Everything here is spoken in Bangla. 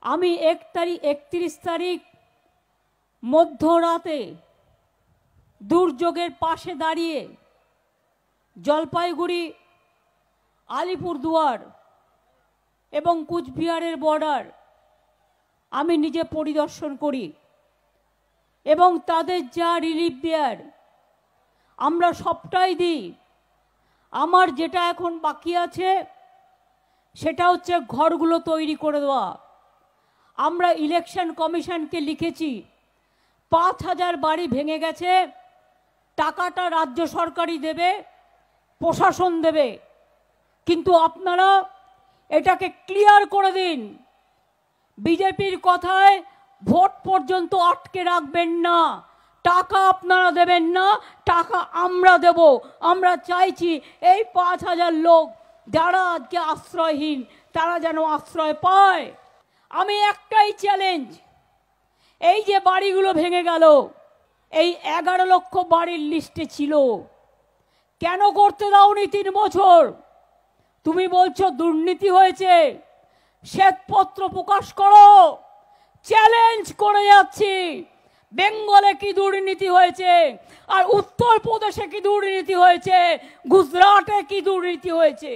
আমি 31 তারিখ মধ্যরাতে দুর্যোগের পাশে দাঁড়িয়ে জলপাইগুড়ি, আলিপুরদুয়ার এবং কুচবিহারের বর্ডার আমি নিজে পরিদর্শন করি এবং তাদের যা রিলিফ দেয়ার আমরা সবটাই দিই। আমার যেটা এখন বাকি আছে সেটা হচ্ছে ঘরগুলো তৈরি করে দেওয়া। আমরা ইলেকশন কমিশনকে লিখেছি 5000 বাড়ি ভেঙে গেছে, টাকাটা রাজ্য সরকারই দেবে, প্রশাসন দেবে, কিন্তু আপনারা এটাকে ক্লিয়ার করে দিন। বিজেপির কথায় ভোট পর্যন্ত আটকে রাখবেন না, টাকা আপনারা দেবেন না, টাকা আমরা দেব। আমরা চাইছি এই 5000 লোক যারা আজকে আশ্রয়হীন তারা যেন আশ্রয় পায়। আমি একটাই চ্যালেঞ্জ, এই যে বাড়িগুলো ভেঙে গেল, এই 11 লক্ষ বাড়ির লিস্টে ছিল, কেন করতে দাওনি 3 বছর? তুমি বলছো দুর্নীতি হয়েছে, শ্বেতপত্র প্রকাশ করো। চ্যালেঞ্জ করে যাচ্ছি, বেঙ্গলে কি দুর্নীতি হয়েছে, আর উত্তরপ্রদেশে কি দুর্নীতি হয়েছে, গুজরাটে কি দুর্নীতি হয়েছে।